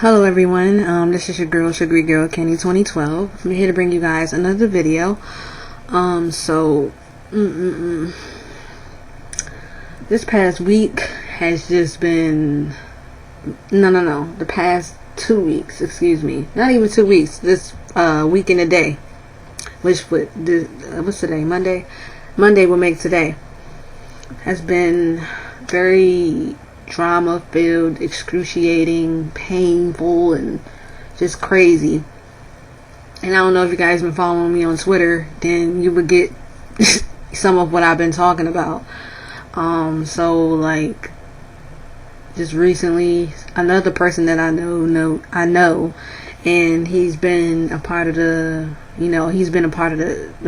Hello everyone, this is your girl, Sugary Girl Kenny 2012. I'm here to bring you guys another video. So, this past week has just been, the past 2 weeks, excuse me. Not even 2 weeks, this week and a day. What's today, Monday? Monday will make today. Has been very drama filled, excruciating, painful, and just crazy. And I don't know if you guys been following me on Twitter, then you would get some of what I've been talking about. So like just recently, another person that I know, and he's been a part of the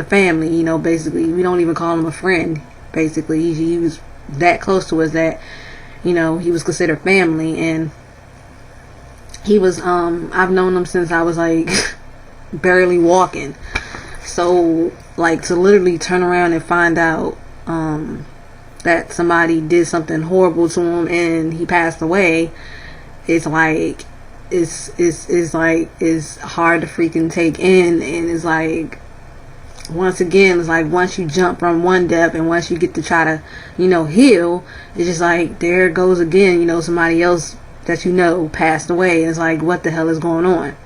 family, basically. We don't even call him a friend, basically. He was that close to us that he was considered family. And he was I've known him since I was like barely walking. So like to literally turn around and find out that somebody did something horrible to him and he passed away, it's like it's hard to freaking take in. And it's like, once again, it's like once you jump from one depth and once you get to try to heal, it's just like there it goes again. Somebody else that passed away. And it's like, what the hell is going on?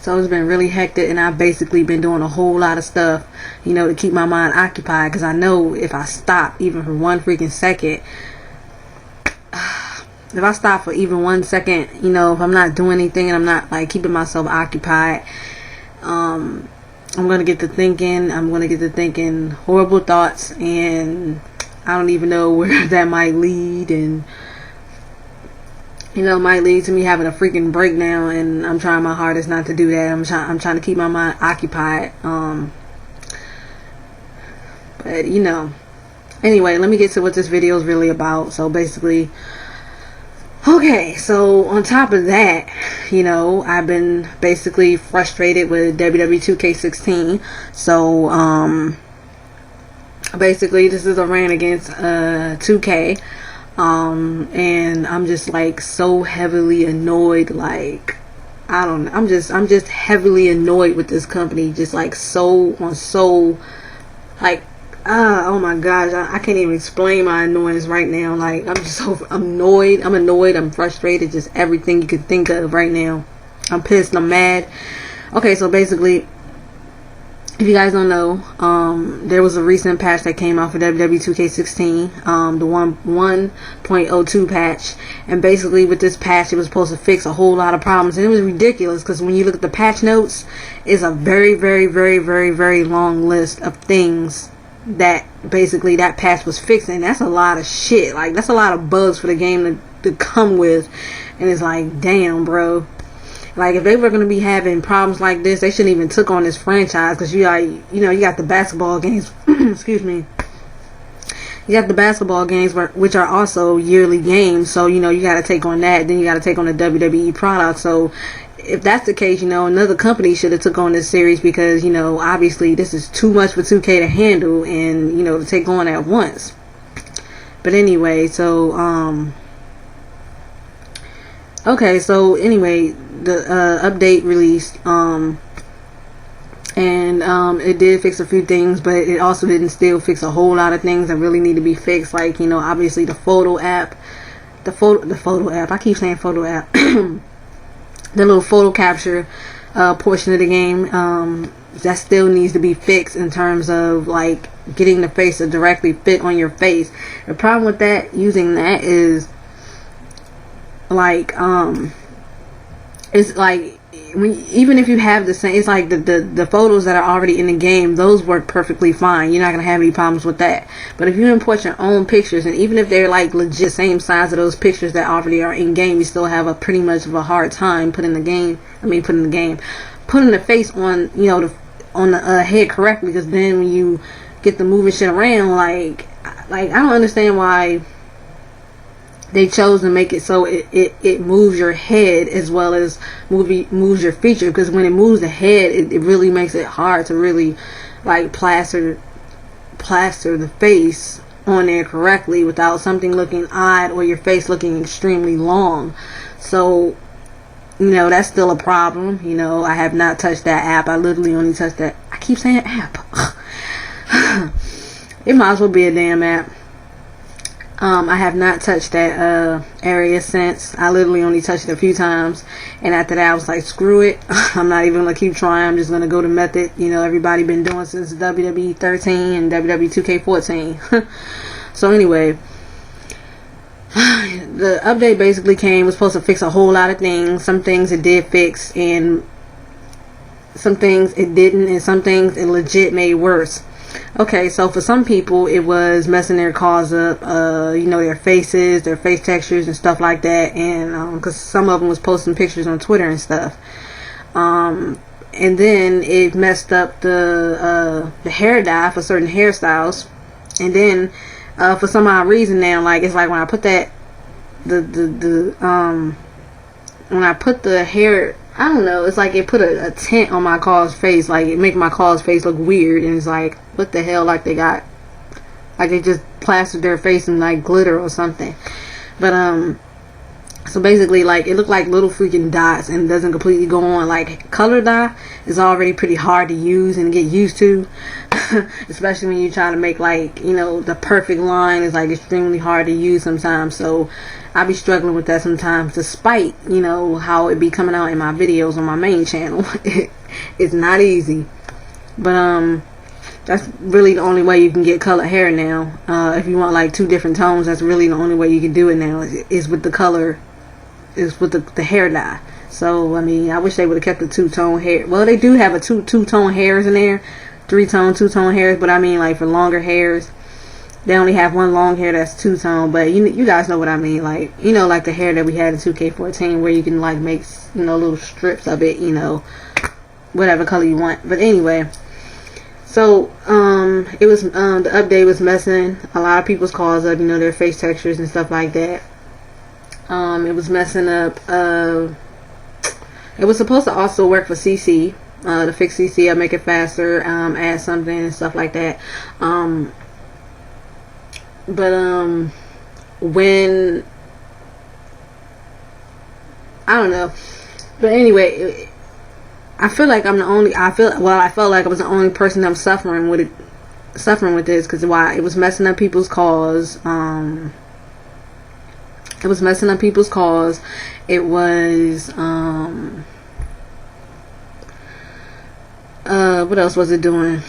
So it's been really hectic, and I've basically been doing a whole lot of stuff to keep my mind occupied, because I know if I stop even for one freaking second, if I stop for even 1 second, if I'm not doing anything and I'm not like keeping myself occupied, I'm going to get to thinking horrible thoughts, and I don't even know where that might lead. And it might lead to me having a freaking breakdown, and I'm trying my hardest not to do that. I'm trying to keep my mind occupied. But anyway, let me get to what this video is really about. So basically, okay, so on top of that, I've been basically frustrated with WWE 2K16. So, basically, this is a rant against 2K. And I'm just like so heavily annoyed. Like, I don't know. I'm just heavily annoyed with this company. Just like like, oh my gosh, I can't even explain my annoyance right now. Like, I'm just so annoyed. I'm frustrated, just everything you could think of right now. I'm pissed, I'm mad. Okay, so basically, if you guys don't know, there was a recent patch that came out for WWE 2K16, the 1.02 patch. And basically with this patch, it was supposed to fix a whole lot of problems. And it was ridiculous, because when you look at the patch notes, it's a very, very, very, very, very long list of things that basically that patch was fixing. That's a lot of shit. Like, that's a lot of bugs for the game to come with. And it's like, damn, bro. Like, if they were going to be having problems like this, they shouldn't even took on this franchise. Because you got the basketball games. Excuse me. You got the basketball games, which are also yearly games. So, you got to take on that. Then you got to take on the WWE product. So, if that's the case, another company should have took on this series, because, obviously this is too much for 2K to handle and, to take on at once. But anyway, so, okay, so anyway, the update released, and it did fix a few things, but it also didn't still fix a whole lot of things that really need to be fixed. Like, obviously the photo app, I keep saying photo app, the little photo capture portion of the game, that still needs to be fixed in terms of like getting the face to directly fit on your face. The problem with that, using that, is like it's like even if you have the same, it's like the photos that are already in the game, those work perfectly fine. You're not gonna have any problems with that. But if you import your own pictures, and even if they're like legit same size of those pictures that already are in game, you still have a pretty much of a hard time putting the face on the head correctly. Because then when you get the moving shit around, like I don't understand why they chose to make it so it moves your head as well as moves your feature. Because when it moves the head, it really makes it hard to really like plaster the face on there correctly without something looking odd or your face looking extremely long. So, you know, that's still a problem. You know, I have not touched that app. I literally only touched that. I keep saying app. It might as well be a damn app. I have not touched that area since. I literally only touched it a few times, and after that I was like, screw it. I'm not even gonna keep trying. I'm just gonna go to method, you know, everybody been doing since WWE 13 and WWE 2K14. So anyway, the update basically was supposed to fix a whole lot of things. Some things it did fix, and some things it didn't, and some things it legit made worse. Okay, so for some people it was messing their cars up, you know, their faces, their face textures and stuff like that, and because some of them was posting pictures on Twitter and stuff, and then it messed up the hair dye for certain hairstyles, and then for some odd reason now, like, it's like when I put that when I put the hair, I don't know, it's like it put a tint on my car's face, like it make my car's face look weird, and it's like, what the hell, like they just plastered their face in like glitter or something. But so basically, like, it looked like little freaking dots and doesn't completely go on. Like, color dye is already pretty hard to use and get used to, especially when you're trying to make, like, you know, the perfect line is like extremely hard to use sometimes. So I be struggling with that sometimes, despite, you know, how it be coming out in my videos on my main channel. It's not easy, but that's really the only way you can get colored hair now. If you want like two different tones, that's really the only way you can do it now, is with the color, is with the hair dye. So I mean, I wish they would have kept the two-tone hair. Well, they do have a two-tone hairs in there, three-tone, two-tone hairs, but I mean, like, for longer hairs, they only have one long hair that's two-tone. But you guys know what I mean, like, you know, like the hair that we had in 2K14, where you can like make, you know, little strips of it, you know, whatever color you want. But anyway, so it was the update was messing a lot of people's cars up, you know, their face textures and stuff like that. It was messing up, it was supposed to also work for CC, to fix CC, make it faster, add something and stuff like that. But when, I don't know, but anyway, I feel like I felt like I was the only person that was suffering with this, because why, it was messing up people's cars. It was messing up people's cars. It was what else was it doing?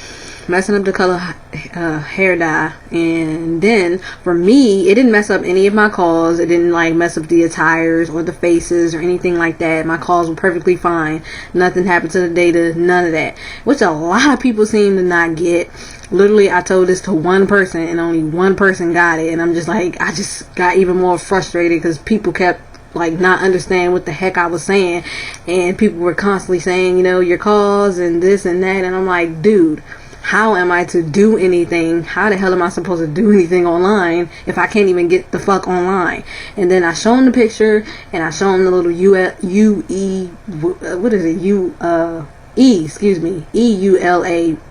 Messing up the color hair dye. And then for me, it didn't mess up any of my cars. It didn't like mess up the tires or the faces or anything like that. My cars were perfectly fine. Nothing happened to the data, none of that, which a lot of people seem to not get. Literally, I told this to one person and only one person got it, and I'm just like, I just got even more frustrated because people kept like not understand what the heck I was saying, and people were constantly saying, you know, your calls and this and that, and I'm like, dude, how am I to do anything? How the hell am I supposed to do anything online if I can't even get the fuck online? And then I show him the picture, and I show him the little EULA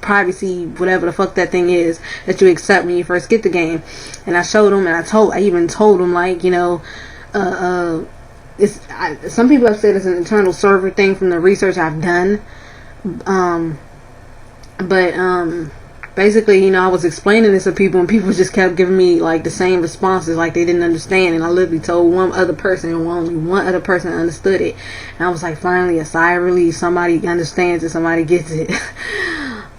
privacy, whatever the fuck that thing is that you accept when you first get the game. And I showed him, and I even told him, like, you know, some people have said it's an internal server thing from the research I've done, but basically, you know, I was explaining this to people, and people just kept giving me like the same responses, like they didn't understand. And I literally told one other person, and only one other person understood it. And I was like, finally, a sigh of relief. Somebody understands it. Somebody gets it.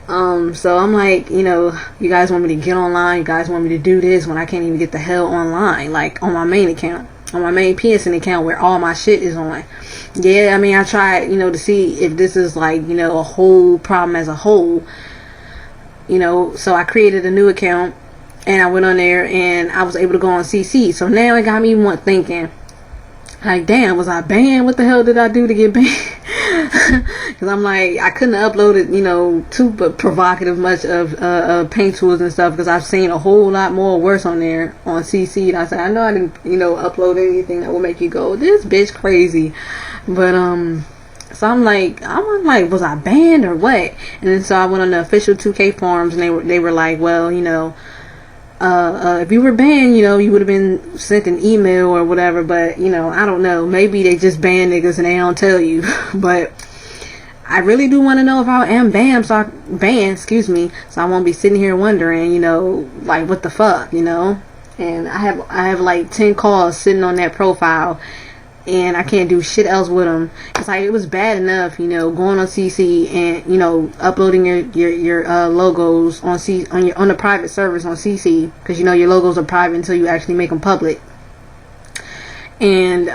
So I'm like, you know, you guys want me to get online? You guys want me to do this when I can't even get the hell online, like on my main account, on my main PSN account where all my shit is on. Yeah, I mean, I tried, you know, to see if this is like, you know, a whole problem as a whole. You know, so I created a new account, and I went on there, and I was able to go on CC. So now it got me thinking, like, damn, was I banned? What the hell did I do to get banned? Because I'm like, I couldn't have uploaded, you know, too provocative much of paint tools and stuff, because I've seen a whole lot more worse on there on CC. And I said, I know I didn't, you know, upload anything that will make you go, this bitch crazy. But so I'm like, was I banned or what? And then so I went on the official 2K forums, and they were like, well, you know, if you were banned, you know, you would have been sent an email or whatever. But you know, I don't know. Maybe they just ban niggas and they don't tell you. But I really do want to know if I am banned, excuse me, so I won't be sitting here wondering, you know, like what the fuck, you know. And I have like 10 calls sitting on that profile, and I can't do shit else with them. It's like, it was bad enough, you know, going on CC and, you know, uploading your logos on on the private servers on CC, because you know your logos are private until you actually make them public. And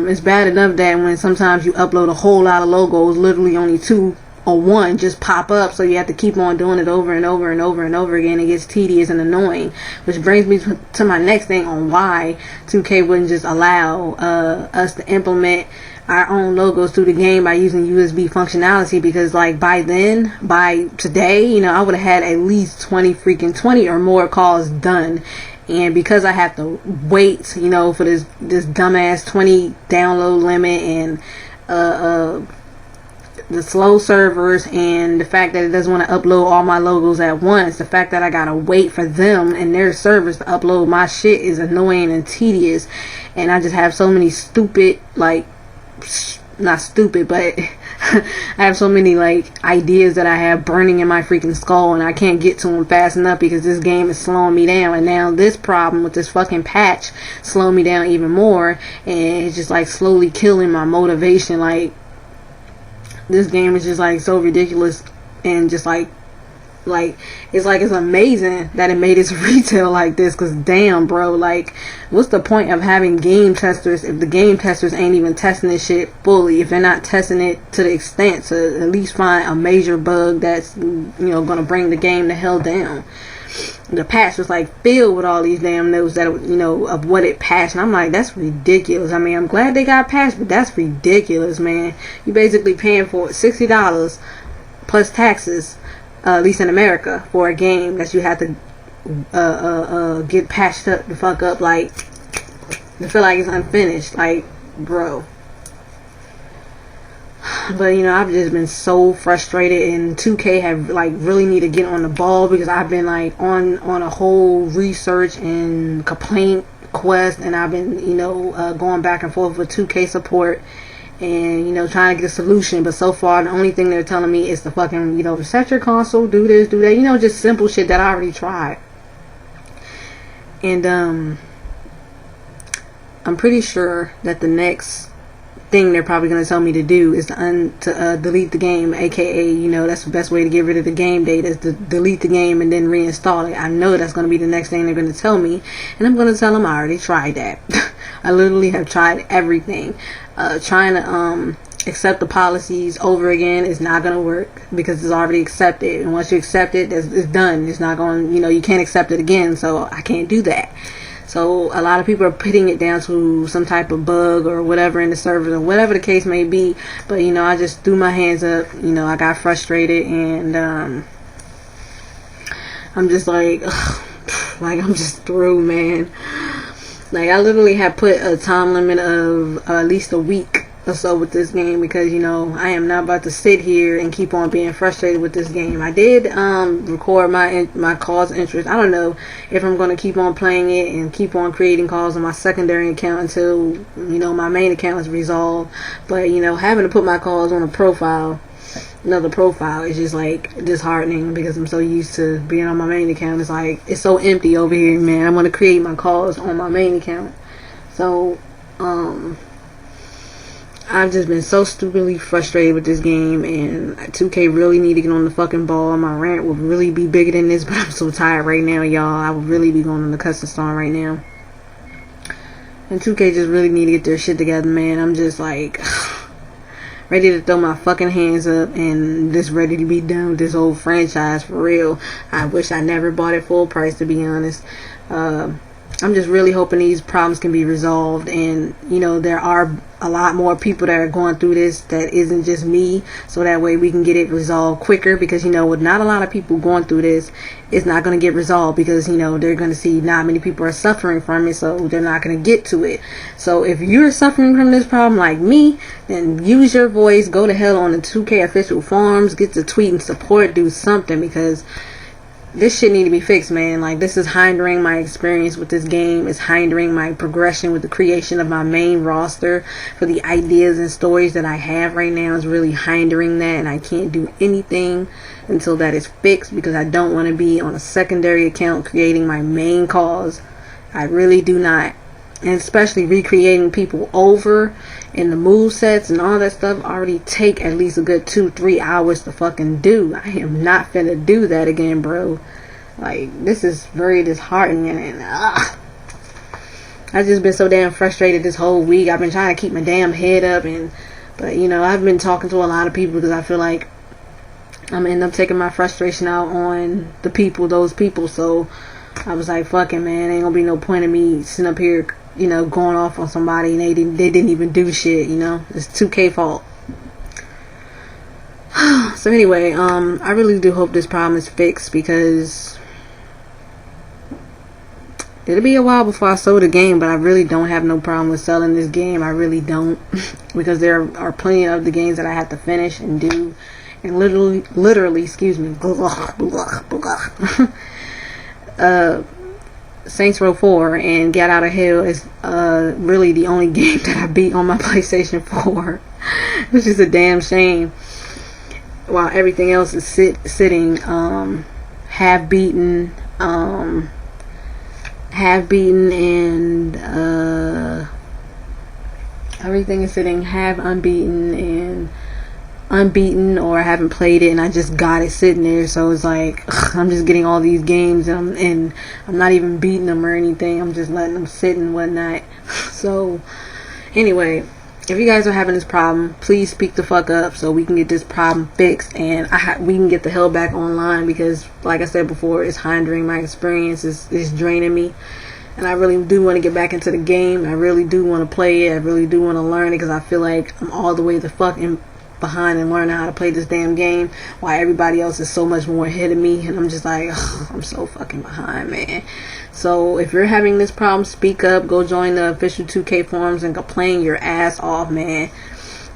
it's bad enough that when sometimes you upload a whole lot of logos, literally only 2 or 1 just pop up, so you have to keep on doing it over and over and over and over again. It gets tedious and annoying, which brings me to my next thing on why 2K wouldn't just allow us to implement our own logos through the game by using USB functionality. Because like by today, you know, I would have had at least 20 or more calls done. And because I have to wait, you know, for this dumbass 20 download limit, and the slow servers, and the fact that it doesn't want to upload all my logos at once, the fact that I gotta wait for them and their servers to upload my shit is annoying and tedious. And I just have so many stupid, like, not stupid, but I have so many like ideas that I have burning in my freaking skull, and I can't get to them fast enough because this game is slowing me down. And now this problem with this fucking patch slowing me down even more, and it's just like slowly killing my motivation. Like, this game is just like so ridiculous, and just like it's amazing that it made its retail like this. Because damn, bro, like, what's the point of having game testers if the game testers ain't even testing this shit fully, if they're not testing it to the extent to at least find a major bug that's, you know, gonna bring the game the hell down. The patch was like filled with all these damn notes that, you know, of what it patched, and I'm like, that's ridiculous. I mean, I'm glad they got patched, but that's ridiculous, man. You basically paying for $60 plus taxes, at least in America, for a game that you have to get patched up the fuck up, like, to feel like it's unfinished. Like, bro. But you know, I've just been so frustrated, and 2K have like really need to get on the ball, because I've been like on a whole research and complaint quest, and I've been, you know, going back and forth with 2K support, and, you know, trying to get a solution. But so far the only thing they're telling me is to fucking, you know, reset your console, do this, do that, you know, just simple shit that I already tried. And I'm pretty sure that the next thing they're probably going to tell me to do is to delete the game, aka, you know, that's the best way to get rid of the game data, is to delete the game and then reinstall it. I know that's going to be the next thing they're going to tell me, and I'm going to tell them I already tried that. I literally have tried everything. Trying to accept the policies over again is not going to work, because it's already accepted, and once you accept it, it's done. It's not going, you know, you can't accept it again, so I can't do that. So a lot of people are putting it down to some type of bug or whatever in the servers, or whatever the case may be. But, you know, I just threw my hands up. You know, I got frustrated, and I'm just like, ugh, like, I'm just through, man. Like, I literally have put a time limit of at least a week or so with this game, because, you know, I am not about to sit here and keep on being frustrated with this game. I did record my calls interest. I don't know if I'm going to keep on playing it and keep on creating calls on my secondary account until, you know, my main account is resolved. But, you know, having to put my calls on another profile is just like disheartening, because I'm so used to being on my main account. It's like, it's so empty over here, man. I want to create my calls on my main account. So I've just been so stupidly frustrated with this game, and 2K really need to get on the fucking ball. My rant would really be bigger than this, but I'm so tired right now, y'all. I would really be going on the custom storm right now. And 2K just really need to get their shit together, man. I'm just like ready to throw my fucking hands up, and just ready to be done with this whole franchise for real. I wish I never bought it full price, to be honest. I'm just really hoping these problems can be resolved, and, you know, there are a lot more people that are going through this that isn't just me, so that way we can get it resolved quicker. Because, you know, with not a lot of people going through this, it's not going to get resolved, because, you know, they're going to see not many people are suffering from it, so they're not going to get to it. So if you're suffering from this problem like me, then use your voice, go to hell on the 2K official forums, get to tweet and support, do something, because this shit need to be fixed, man. Like, this is hindering my experience with this game. It's hindering my progression with the creation of my main roster for the ideas and stories that I have right now. Is really hindering that, and I can't do anything until that is fixed, because I don't want to be on a secondary account creating my main cause. I really do not. And especially recreating people over, and the move sets and all that stuff already take at least a good 2-3 hours to fucking do. I am not finna do that again, bro. Like, this is very disheartening, and I've just been so damn frustrated this whole week. I've been trying to keep my damn head up, but you know, I've been talking to a lot of people because I feel like I'm end up taking my frustration out on those people. So I was like, fucking, man, ain't gonna be no point in me sitting up here, you know, going off on somebody and they didn't even do shit, you know. It's 2K fault. So anyway, I really do hope this problem is fixed, because it'll be a while before I sell the game, but I really don't have no problem with selling this game. I really don't. Because there are plenty of the games that I have to finish and do, and literally, excuse me, Saints Row 4 and Get Out of Hell is really the only game that I beat on my PlayStation 4, which is a damn shame. While everything else is sitting half beaten, and everything is sitting half unbeaten, or I haven't played it and I just got it sitting there. So it's like, I'm just getting all these games and I'm not even beating them or anything. I'm just letting them sit and whatnot. So anyway, if you guys are having this problem, please speak the fuck up so we can get this problem fixed, and we can get the hell back online, because like I said before, it's hindering my experience. It's draining me, and I really do want to get back into the game. I really do want to play it. I really do want to learn it, because I feel like I'm all the way the fucking behind and learning how to play this damn game, while everybody else is so much more ahead of me, and I'm just like, ugh, I'm so fucking behind, man. So if you're having this problem, speak up. Go join the official 2K forums and complain your ass off, man.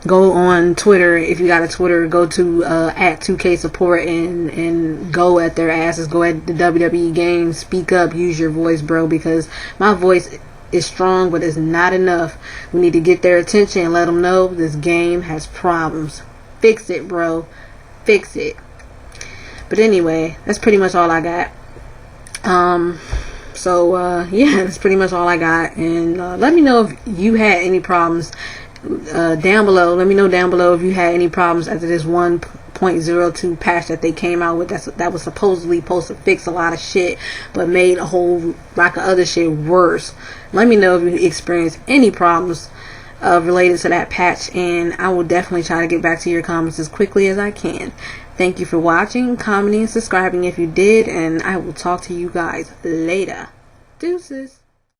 Go on Twitter, if you got a Twitter, go to at 2K support and go at their asses. Go at the WWE games, speak up, use your voice, bro, because my voice is strong, but it's not enough. We need to get their attention and let them know this game has problems. Fix it, bro. Fix it. But anyway, that's pretty much all I got. Yeah, that's pretty much all I got. And let me know if you had any problems down below. Let me know down below if you had any problems after this 1.02 patch that they came out with. That was supposedly supposed to fix a lot of shit, but made a whole rack of other shit worse. Let me know if you experienced any problems related to that patch, and I will definitely try to get back to your comments as quickly as I can. Thank you for watching, commenting, and subscribing if you did, and I will talk to you guys later. Deuces.